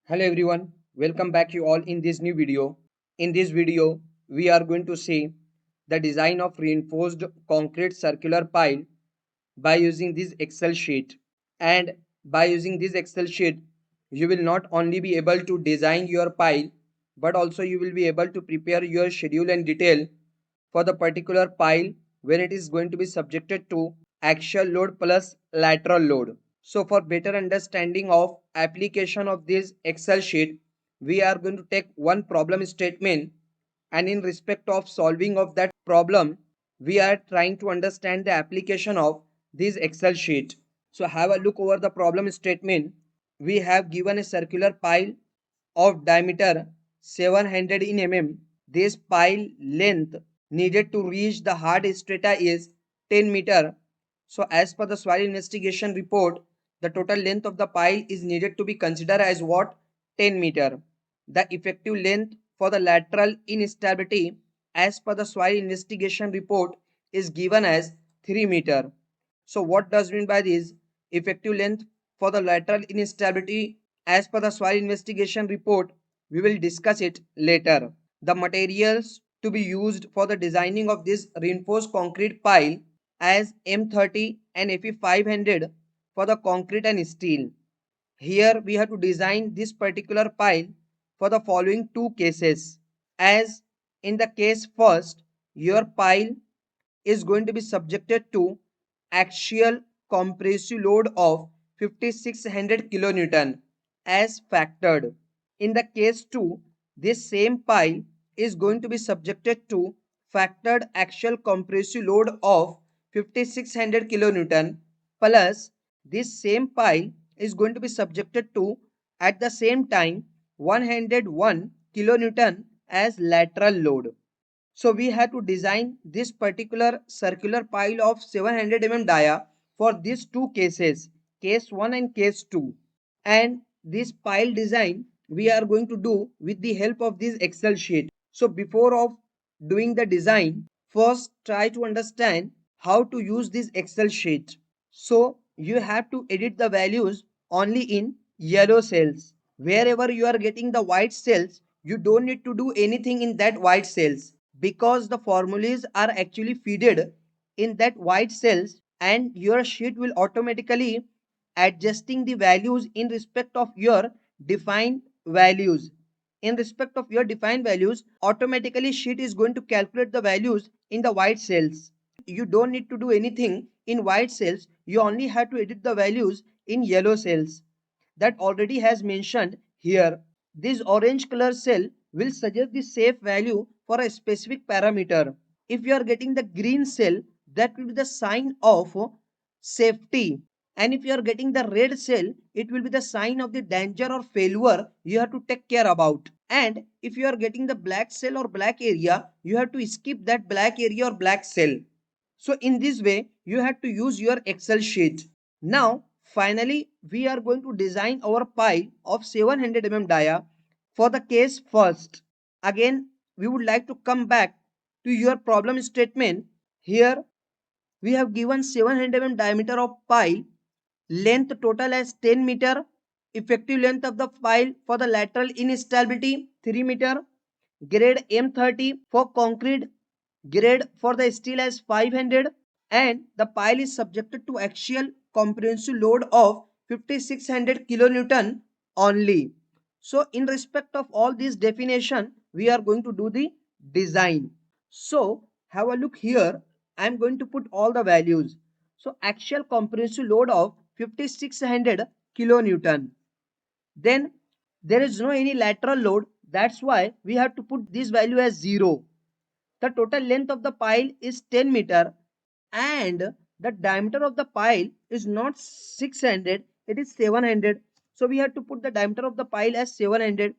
Hello everyone, welcome back you all in this new video. In this video, we are going to see the design of reinforced concrete circular pile by using this Excel sheet. And by using this Excel sheet, you will not only be able to design your pile, but also you will be able to prepare your schedule and detail for the particular pile when it is going to be subjected to axial load plus lateral load. So for better understanding of application of this Excel sheet, we are going to take one problem statement, and in respect of solving of that problem, we are trying to understand the application of this Excel sheet. So have a look over the problem statement. We have given a circular pile of diameter 700 in mm. This pile length needed to reach the hard strata is 10 meter. So as per the soil investigation report, the total length of the pile is needed to be considered as what? 10 meter. The effective length for the lateral instability as per the soil investigation report is given as 3 meter. So what does mean by this? Effective length for the lateral instability as per the soil investigation report, we will discuss it later. The materials to be used for the designing of this reinforced concrete pile as M30 and Fe500 for the concrete and steel. Here we have to design this particular pile for the following two cases. As in the case first, your pile is going to be subjected to axial compressive load of 5600 kilonewton as factored. In the case 2, this same pile is going to be subjected to factored axial compressive load of 5600 kilonewton plus this same pile is going to be subjected to at the same time 101 kilonewton as lateral load. So we had to design this particular circular pile of 700 dia for these two cases, case 1 and case 2. And this pile design we are going to do with the help of this Excel sheet. So before of doing the design, first try to understand how to use this Excel sheet. So you have to edit the values only in yellow cells. Wherever you are getting the white cells, you don't need to do anything in that white cells, because the formulas are actually feeded in that white cells, and your sheet will automatically adjusting the values in respect of your defined values. In respect of your defined values, automatically sheet is going to calculate the values in the white cells. You don't need to do anything in white cells, you only have to edit the values in yellow cells that already has mentioned here. This orange color cell will suggest the safe value for a specific parameter. If you are getting the green cell, that will be the sign of safety. And if you are getting the red cell, it will be the sign of the danger or failure you have to take care about. And if you are getting the black cell or black area, you have to skip that black area or black cell. So in this way, you have to use your Excel sheet. Now, finally, we are going to design our pile of 700 dia for the case first. Again, we would like to come back to your problem statement. Here, we have given 700 diameter of pile, length total as 10 meter, effective length of the pile for the lateral instability 3 meter, grade M30 for concrete, grade for the steel as 500, and the pile is subjected to axial comprehensive load of 5600 kilonewton only. So in respect of all these definition, we are going to do the design. So have a look here. I am going to put all the values. So axial comprehensive load of 5600 kilonewton. Then there is no any lateral load. That's why we have to put this value as 0. The total length of the pile is 10 meter, and the diameter of the pile is not 600, it is 700. So we have to put the diameter of the pile as 700.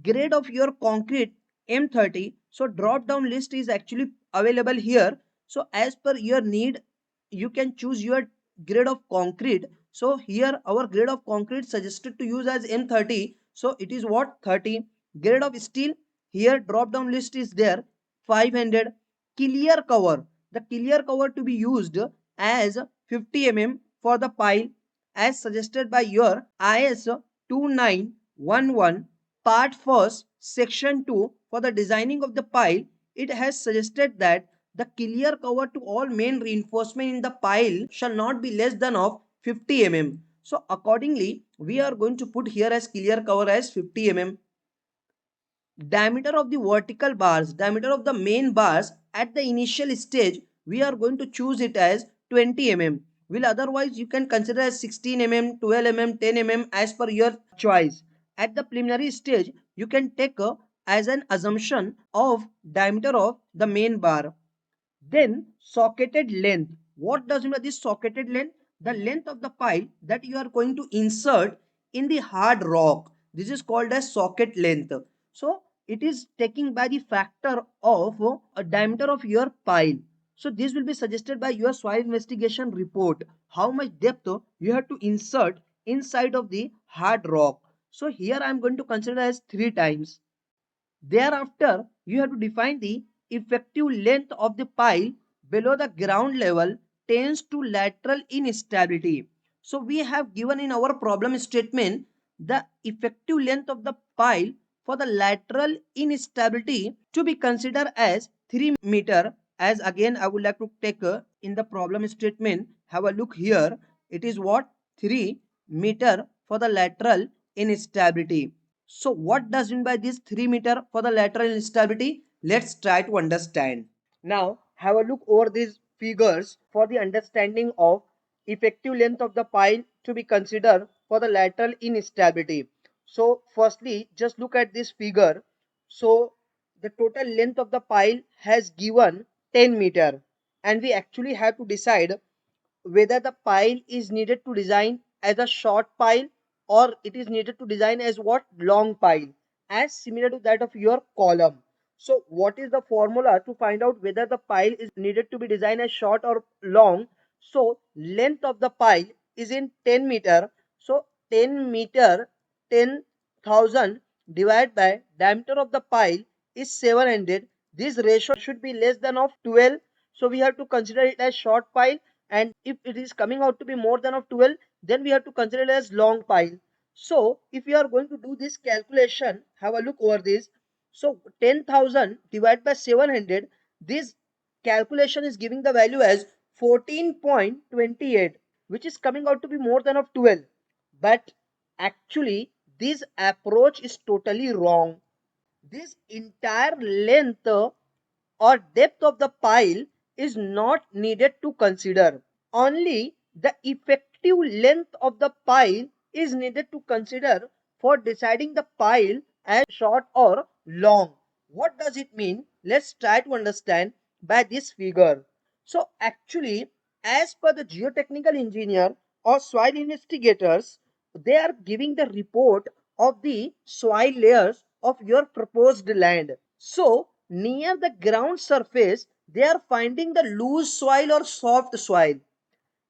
Grade of your concrete M30. So drop down list is actually available here. So as per your need, you can choose your grade of concrete. So here our grade of concrete suggested to use as M30. So it is what? 30. Grade of steel, here drop down list is there, 500. Clear cover, the clear cover to be used as 50 mm for the pile as suggested by your IS 1.1 Part 1st Section 2 for the designing of the pile, it has suggested that the clear cover to all main reinforcement in the pile shall not be less than of 50 mm. So accordingly, we are going to put here as clear cover as 50 mm. Diameter of the vertical bars, diameter of the main bars at the initial stage, we are going to choose it as 20 mm. Will otherwise you can consider as 16 mm, 12 mm, 10 mm as per your choice. At the preliminary stage, you can take as an assumption of diameter of the main bar. Then socketed length. What does mean by this socketed length? The length of the pipe that you are going to insert in the hard rock. This is called as socket length. So it is taking by the factor of a diameter of your pile. So this will be suggested by your soil investigation report. How much depth you have to insert inside of the hard rock. So here I am going to consider as 3 times. Thereafter, you have to define the effective length of the pile below the ground level tends to lateral instability. So we have given in our problem statement the effective length of the pile for the lateral instability to be considered as 3 meter. As again I would like to take in the problem statement, have a look here. It is what? 3 meter for the lateral instability. So what does mean by this 3 meter for the lateral instability? Let's try to understand. Now have a look over these figures for the understanding of effective length of the pile to be considered for the lateral instability. So firstly, just look at this figure. So the total length of the pile has given 10 meter, and we actually have to decide whether the pile is needed to design as a short pile or it is needed to design as what? Long pile, as similar to that of your column. So what is the formula to find out whether the pile is needed to be designed as short or long? So length of the pile is in 10 meter. So 10 meter, 10,000 divided by diameter of the pile is 700. This ratio should be less than of 12. So we have to consider it as short pile, and if it is coming out to be more than of 12, then we have to consider it as long pile. So if you are going to do this calculation, have a look over this. So 10,000 divided by 700, this calculation is giving the value as 14.28, which is coming out to be more than of 12. But actually this approach is totally wrong. This entire length or depth of the pile is not needed to consider. Only the effective length of the pile is needed to consider for deciding the pile as short or long. What does it mean? Let's try to understand by this figure. So actually, as per the geotechnical engineer or soil investigators, they are giving the report of the soil layers of your proposed land. So near the ground surface, they are finding the loose soil or soft soil.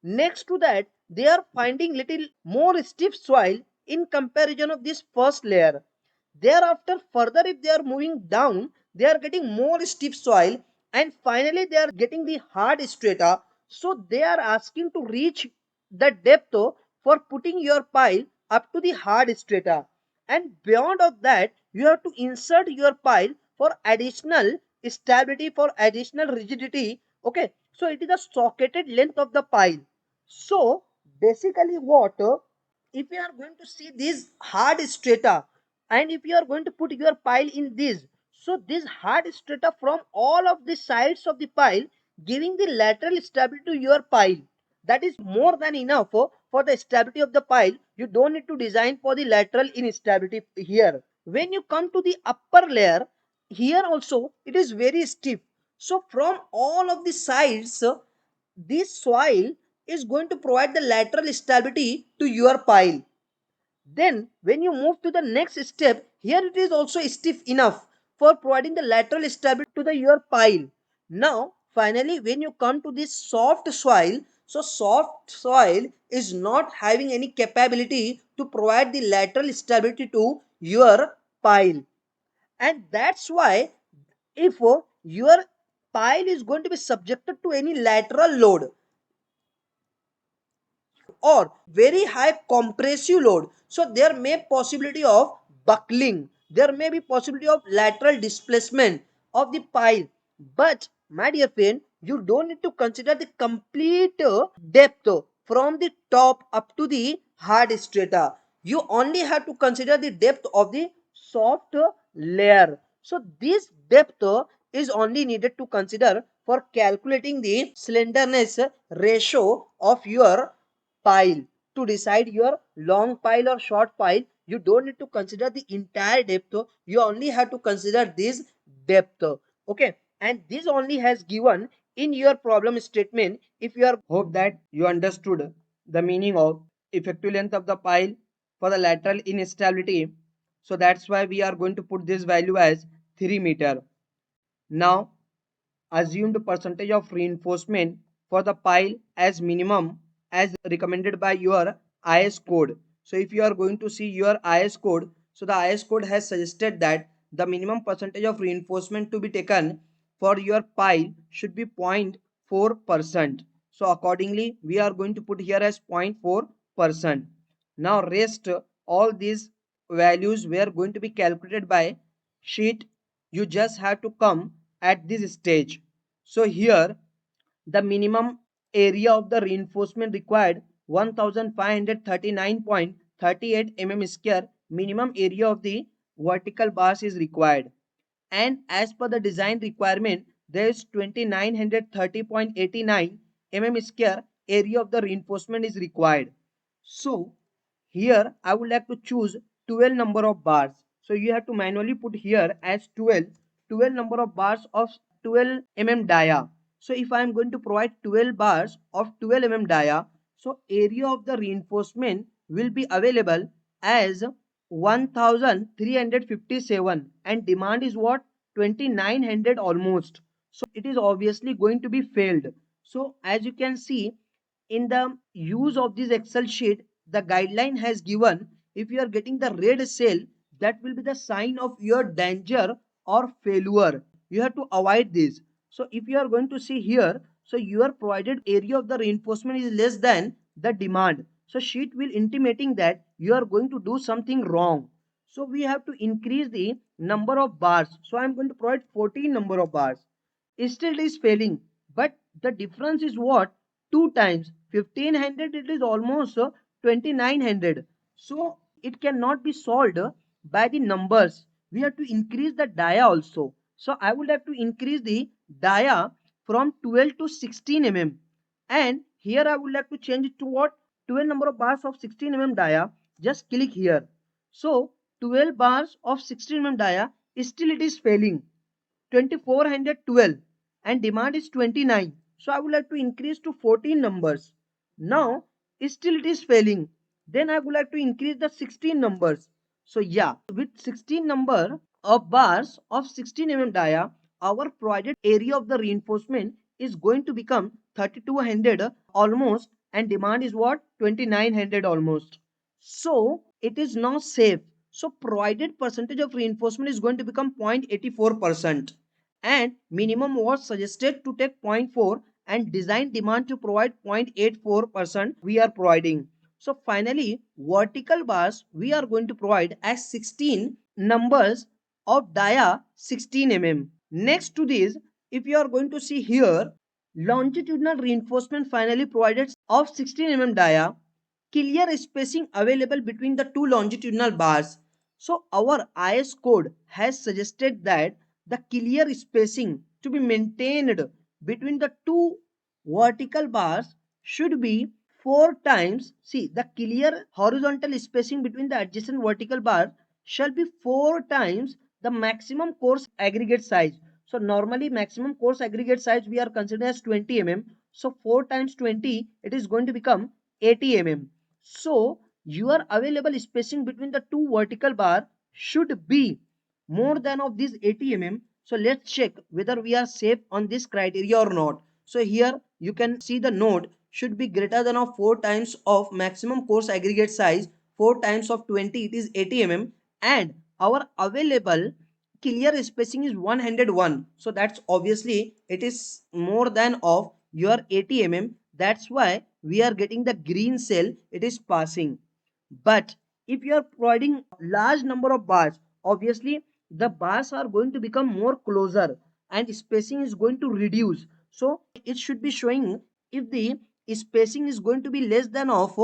Next to that, they are finding little more stiff soil in comparison of this first layer. Thereafter, further if they are moving down, they are getting more stiff soil, and finally they are getting the hard strata. So they are asking to reach the depth for putting your pile up to the hard strata. And beyond of that, you have to insert your pile for additional stability, for additional rigidity. Okay, so it is the socketed length of the pile. So basically what, if you are going to see this hard strata and if you are going to put your pile in this, so this hard strata from all of the sides of the pile giving the lateral stability to your pile, that is more than enough for the stability of the pile. You don't need to design for the lateral instability here. When you come to the upper layer, here also it is very stiff. So from all of the sides, this soil is going to provide the lateral stability to your pile. Then when you move to the next step, here it is also stiff enough for providing the lateral stability to the your pile. Now finally when you come to this soft soil, so soft soil is not having any capability to provide the lateral stability to your pile. And that's why if your pile is going to be subjected to any lateral load or very high compressive load, so there may possibility of buckling. There may be possibility of lateral displacement of the pile. But my dear friend, you don't need to consider the complete depth from the top up to the hard strata. You only have to consider the depth of the soft layer. So this depth is only needed to consider for calculating the slenderness ratio of your pile. To decide your long pile or short pile, you don't need to consider the entire depth. You only have to consider this depth. Okay, and this only has given in your problem statement. If you are Hope that you understood the meaning of effective length of the pile for the lateral instability. So that's why we are going to put this value as 3 meter. Now assumed percentage of reinforcement for the pile as minimum as recommended by your IS code. So if you are going to see your IS code, so the IS code has suggested that the minimum percentage of reinforcement to be taken for your pile should be 0.4%. So accordingly we are going to put here as 0.4%. Now rest all these values were going to be calculated by sheet. You just have to come at this stage. So here the minimum area of the reinforcement required 1539.38 mm square. Minimum area of the vertical bars is required, and as per the design requirement there is 2930.89 mm square area of the reinforcement is required. So here I would like to choose 12 number of bars. So you have to manually put here as 12 number of bars of 12 mm dia. So if I am going to provide 12 bars of 12 mm dia, so area of the reinforcement will be available as 1357 and demand is what, 2900 almost. So it is obviously going to be failed. So as you can see in the use of this Excel sheet, the guideline has given if you are getting the red cell, that will be the sign of your danger or failure. You have to avoid this. So if you are going to see here, so your provided area of the reinforcement is less than the demand. So sheet will intimating that you are going to do something wrong. So we have to increase the number of bars. So I am going to provide 14 number of bars. Still it is failing, but the difference is what, two times 1500, it is almost 2900. So it cannot be solved by the numbers. We have to increase the dia also. So I would have to increase the dia from 12 to 16 mm, and here I would like to change it to what, 12 number of bars of 16 mm dia. Just click here. So 12 bars of 16 mm dia, still it is failing, 2412, and demand is 29. So I would like to increase to 14 numbers. Now still it is failing, then I would like to increase the 16 numbers. So yeah, with 16 number of bars of 16 mm dia, our provided area of the reinforcement is going to become 3200 almost, and demand is what, 2900 almost. So it is now safe. So provided percentage of reinforcement is going to become 0.84%, and minimum was suggested to take zero point 0.4, and design demand to provide 0.84% we are providing. So finally vertical bars we are going to provide as 16 numbers of dia 16 mm. Next to this, if you are going to see here, longitudinal reinforcement finally provided of 16 mm dia, clear spacing available between the two longitudinal bars. So our IS code has suggested that the clear spacing to be maintained between the two vertical bars should be 4 times. See, the clear horizontal spacing between the adjacent vertical bar shall be 4 times the maximum course aggregate size. So normally maximum course aggregate size we are considering as 20 mm. So 4 times 20, it is going to become 80 mm. So your available spacing between the two vertical bar should be more than of this 80 mm. So let's check whether we are safe on this criteria or not. So here you can see the node should be greater than of 4 times of maximum course aggregate size, 4 times of 20, it is 80 mm, and our available clear spacing is 101. So that's obviously it is more than of your 80 mm. That's why we are getting the green cell, it is passing. But if you are providing large number of bars, obviously the bars are going to become more closer and spacing is going to reduce. So it should be showing, if the spacing is going to be less than of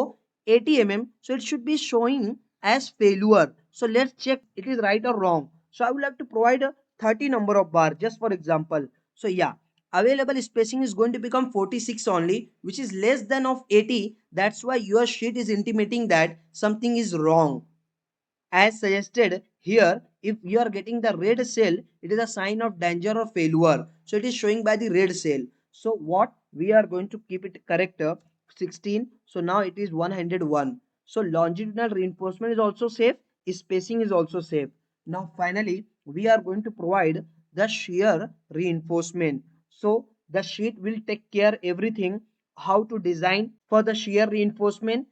80 mm, so it should be showing as failure. So let's check it is right or wrong. So I would like to provide a 30 number of bar just for example. So yeah, available spacing is going to become 46 only, which is less than of 80. That's why your sheet is intimating that something is wrong. As suggested here, if you are getting the red cell, it is a sign of danger or failure. So it is showing by the red cell. So what we are going to keep it correct, 16. So now it is 101. So longitudinal reinforcement is also safe, spacing is also safe. Now finally we are going to provide the shear reinforcement. So the sheet will take care everything how to design for the shear reinforcement.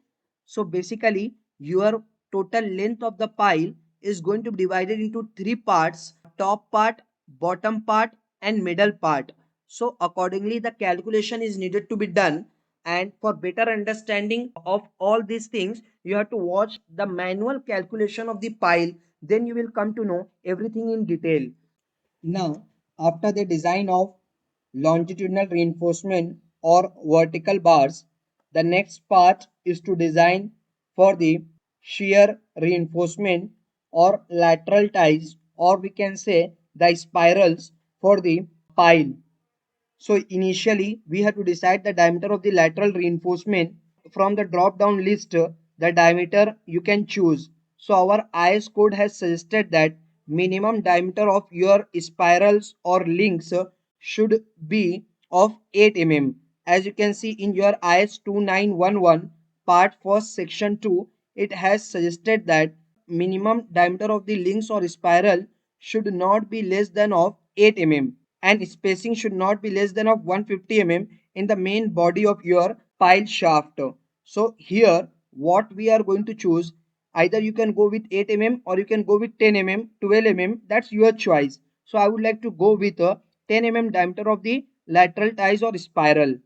So basically your total length of the pile is going to be divided into three parts: top part, bottom part, and middle part. So accordingly the calculation is needed to be done, and for better understanding of all these things you have to watch the manual calculation of the pile, then you will come to know everything in detail. Now, after the design of longitudinal reinforcement or vertical bars, the next part is to design for the shear reinforcement or lateral ties, or we can say the spirals for the pile. So initially we have to decide the diameter of the lateral reinforcement. From the drop down list, the diameter you can choose. So our IS code has suggested that minimum diameter of your spirals or links should be of 8 mm. As you can see in your IS 2911 part 1st section 2, it has suggested that minimum diameter of the links or spiral should not be less than of 8 mm, and spacing should not be less than of 150 mm in the main body of your pile shaft. So here what we are going to choose, either you can go with 8 mm or you can go with 10 mm, 12 mm, that's your choice. So I would like to go with a 10 mm diameter of the lateral ties or spiral.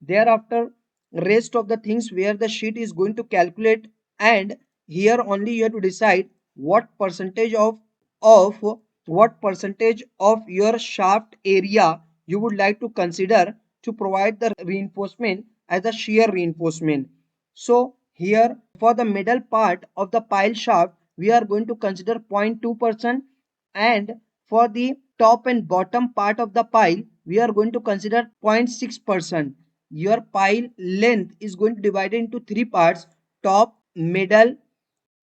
Thereafter rest of the things where the sheet is going to calculate, and here only you have to decide what percentage of what percentage of your shaft area you would like to consider to provide the reinforcement as a shear reinforcement. So here for the middle part of the pile shaft we are going to consider 0.2%, and for the top and bottom part of the pile we are going to consider 0.6%. Your pile length is going to divide into three parts: top, middle,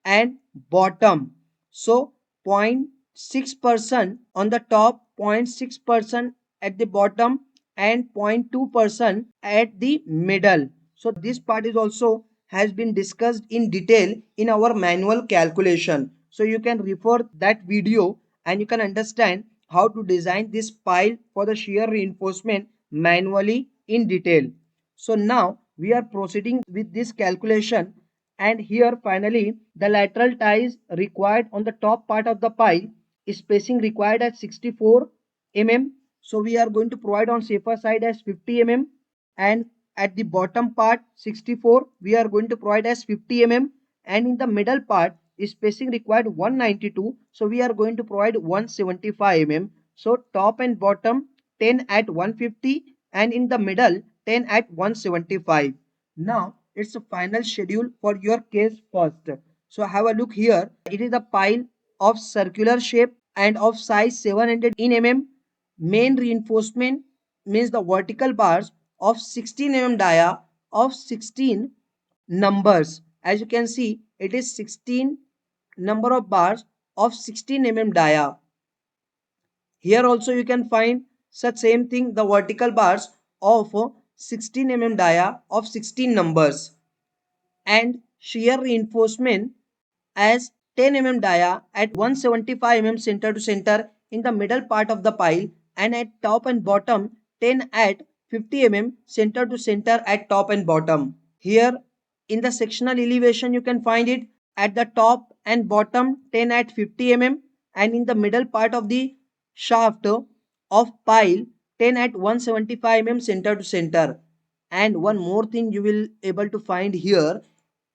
and bottom. So 0.6% on the top, 0.6% at the bottom, and 0.2% at the middle. So this part is also has been discussed in detail in our manual calculation. So you can refer that video and you can understand how to design this pile for the shear reinforcement manually in detail. So now we are proceeding with this calculation, and here finally the lateral ties required on the top part of the pile is spacing required at 64 mm. So we are going to provide on safer side as 50 mm, and at the bottom part 64 we are going to provide as 50 mm, and in the middle part is spacing required 192, so we are going to provide 175 mm. So top and bottom 10 at 150, and in the middle 10 at 175. Now it's a final schedule for your case first. So have a look here. It is a pile of circular shape and of size 700 in mm. Main reinforcement means the vertical bars of 16 mm dia of 16 numbers. As you can see, it is 16 number of bars of 16 mm dia. Here also you can find such same thing, the vertical bars of 16 mm dia of 16 numbers, and shear reinforcement as 10 mm dia at 175 mm center to center in the middle part of the pile, and at top and bottom 10 at 50 mm center to center at top and bottom. Here in the sectional elevation you can find it at the top and bottom 10 at 50 mm, and in the middle part of the shaft of pile 10 at 175 mm center to center. And one more thing you will able to find here,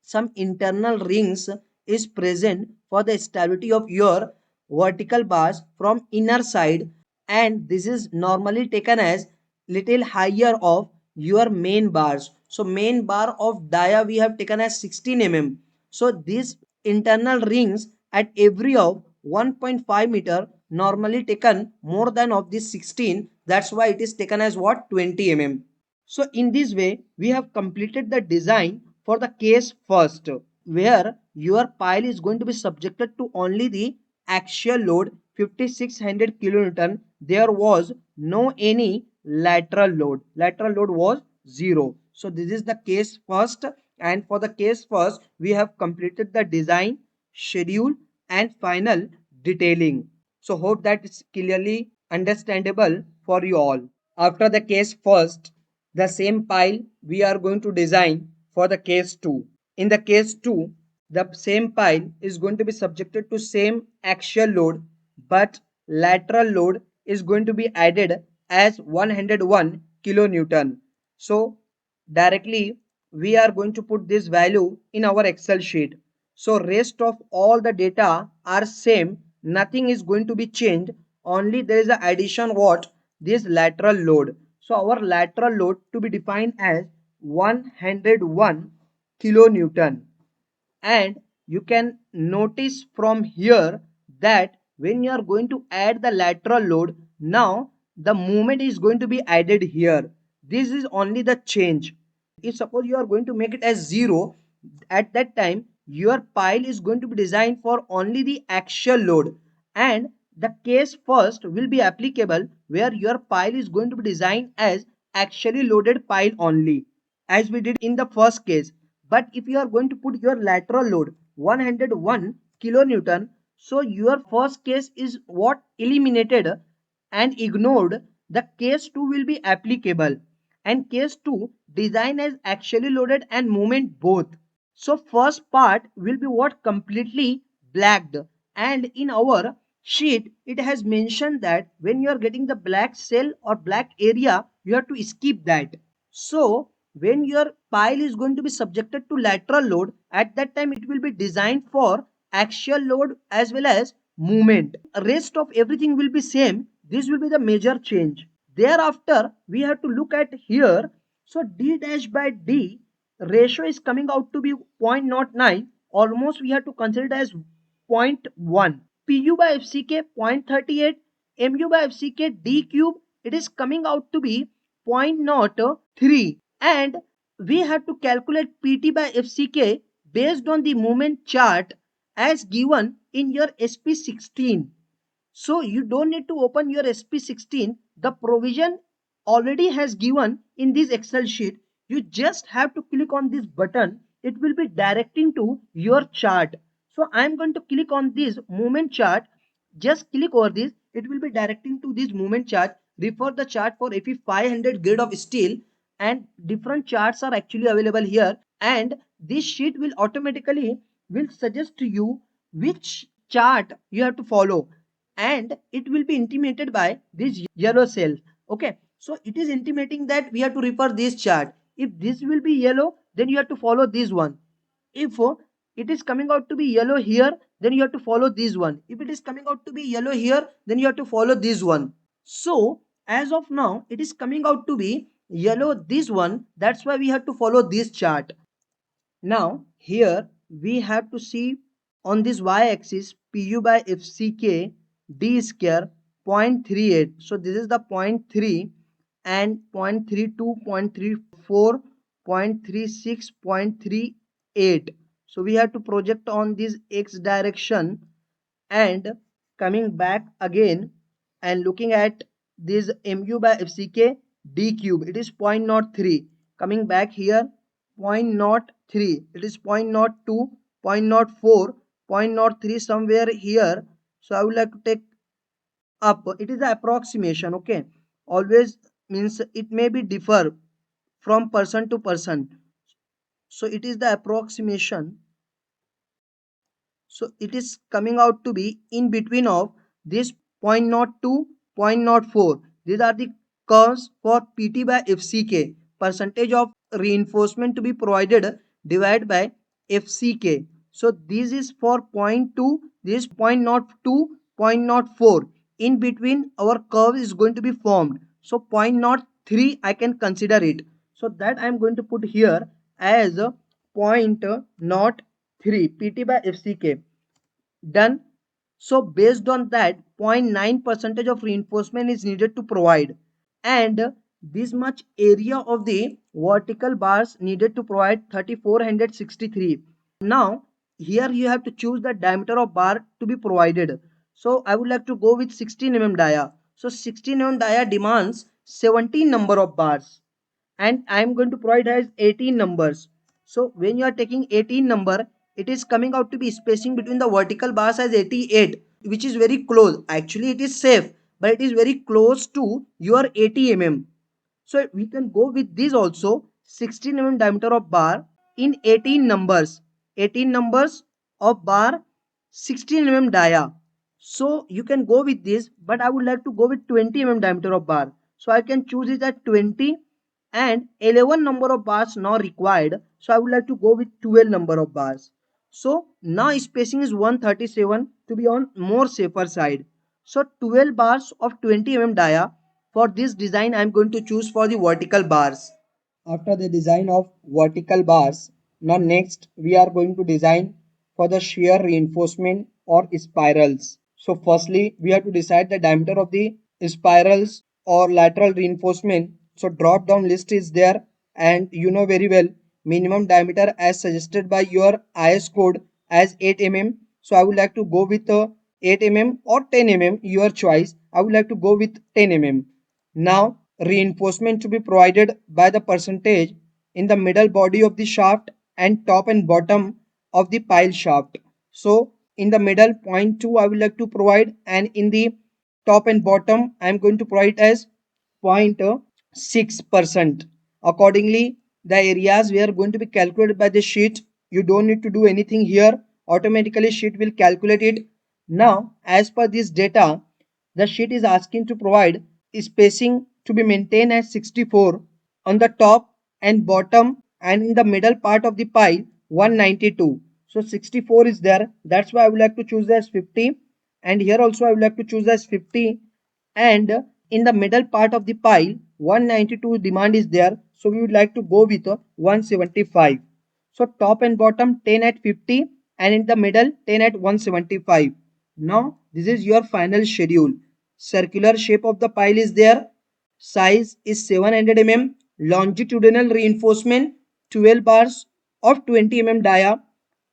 some internal rings is present for the stability of your vertical bars from inner side, and this is normally taken as little higher of your main bars. So main bar of dia we have taken as 16 mm. So these internal rings at every of 1.5 meter normally taken more than of this 16. That's why it is taken as what, 20 mm. So in this way we have completed the design for the case first, where your pile is going to be subjected to only the axial load 5600 kilonewton. There was no any lateral load. Lateral load was zero. So this is the case first, and for the case first we have completed the design, schedule and final detailing. So hope that it's clearly understandable for you all. After the case first, the same pile we are going to design for the case 2. In the case 2, the same pile is going to be subjected to same axial load, but lateral load is going to be added as 101 kilonewton. So directly we are going to put this value in our Excel sheet. So rest of all the data are same, nothing is going to be changed, only there is a addition what, this lateral load. So our lateral load to be defined as 101 kilonewton. And you can notice from here that when you are going to add the lateral load, now the moment is going to be added here. This is only the change. If suppose you are going to make it as 0, at that time your pile is going to be designed for only the axial load, and the case first will be applicable where your pile is going to be designed as axially loaded pile only, as we did in the first case. But if you are going to put your lateral load 101 kilonewton, so your first case is what, eliminated and ignored. The case 2 will be applicable, and case 2 design as actually loaded and movement both. So first part will be what, completely blacked, and in our sheet it has mentioned that when you are getting the black cell or black area, you have to skip that. So when your pile is going to be subjected to lateral load, at that time it will be designed for axial load as well as movement. Rest of everything will be same. This will be the major change. Thereafter we have to look at here. So d dash by d ratio is coming out to be 0.09. Almost we have to consider it as 0.1. pu by fck 0.38, mu by fck d cube, it is coming out to be 0.03, and we have to calculate pt by fck based on the movement chart as given in your SP16. So you don't need to open your SP16. The provision already has given in this Excel sheet. You just have to click on this button. It will be directing to your chart. So I am going to click on this movement chart. Just click over this. It will be directing to this movement chart. Refer the chart for Fe 500 grade of steel, and different charts are actually available here. And this sheet will automatically will suggest to you which chart you have to follow, and it will be intimated by this yellow cell. Okay, so it is intimating that we have to refer this chart. If this will be yellow, then you have to follow this one. If it is coming out to be yellow here, then you have to follow this one. If it is coming out to be yellow here, then you have to follow this one. So as of now it is coming out to be yellow this one, that's why we have to follow this chart. Now here we have to see on this y-axis pu by fck d square 0.38. So this is the 0.3 and 0.32, 0.34, 0.36, 0.38. So we have to project on this x direction, and coming back again and looking at this mu by fck d cube, it is 0.03. Coming back here 0.03, it is 0.02, 0.04, 0.03 somewhere here. So I would like to take up, it is the approximation. Okay, always means it may be differ from person to person, so it is the approximation. So it is coming out to be in between of this 0.02, 0.04. These are the curves for pt by fck, percentage of reinforcement to be provided divided by fck. So this is for point 2, this point not 2, point not 4. In between our curve is going to be formed. So point not 3 I can consider it. So that I am going to put here as a point not 3 PT by FCK. Done. So based on that 0.9 percentage of reinforcement is needed to provide, and this much area of the vertical bars needed to provide 3463. Now here you have to choose the diameter of bar to be provided. So I would like to go with 16 mm dia. So 16 mm dia demands 17 number of bars, and I am going to provide as 18 numbers. So when you are taking 18 number, it is coming out to be spacing between the vertical bars as 88, which is very close. Actually it is safe, but it is very close to your 80 mm. So we can go with this also, 16 mm diameter of bar in 18 numbers. 18 numbers of bar, 16 mm dia. So you can go with this, but I would like to go with 20 mm diameter of bar. So I can choose it at 20, and 11 number of bars now required. So I would like to go with 12 number of bars. So now spacing is 137 to be on more safer side. So 12 bars of 20 mm dia. For this design I am going to choose for the vertical bars. After the design of vertical bars, now next we are going to design for the shear reinforcement or spirals. So firstly we have to decide the diameter of the spirals or lateral reinforcement. So drop down list is there, and you know very well minimum diameter as suggested by your IS code as 8 mm. So I would like to go with 8 mm or 10 mm, your choice. I would like to go with 10 mm. Now reinforcement to be provided by the percentage in the middle body of the shaft and top and bottom of the pile shaft. So in the middle point 2 I would like to provide, and in the top and bottom I am going to provide as 0.6%. Accordingly, the areas were going to be calculated by the sheet. You don't need to do anything here. Automatically sheet will calculate it. Now as per this data, the sheet is asking to provide spacing to be maintained at 64 on the top and bottom, and in the middle part of the pile 192. So 64 is there. That's why I would like to choose as 50, and here also I would like to choose as 50, and in the middle part of the pile 192 demand is there, so we would like to go with 175. So top and bottom 10 at 50, and in the middle 10 at 175. Now this is your final schedule. Circular shape of the pile is there, size is 700 mm, longitudinal reinforcement 12 bars of 20 mm dia,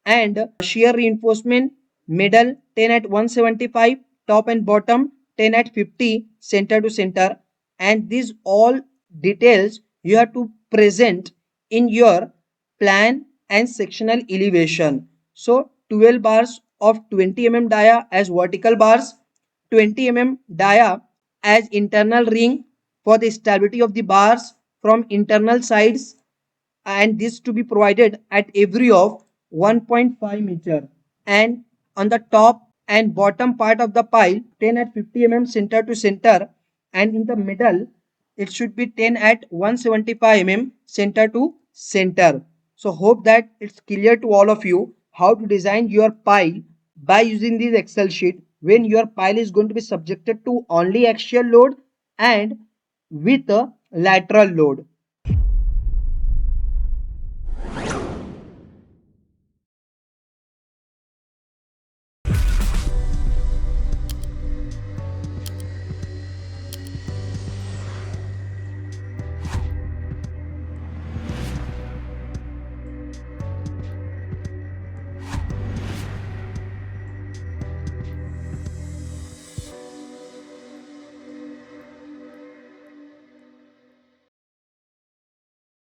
and shear reinforcement middle 10 at 175, top and bottom 10 at 50, center to center, and these all details you have to present in your plan and sectional elevation. So 12 bars of 20 mm dia as vertical bars, 20 mm dia as internal ring for the stability of the bars from internal sides, and this to be provided at every of 1.5 meter, and on the top and bottom part of the pile 10 at 50 mm center to center, and in the middle it should be 10 at 175 mm center to center. So hope that it's clear to all of you how to design your pile by using this Excel sheet when your pile is going to be subjected to only axial load and with a lateral load.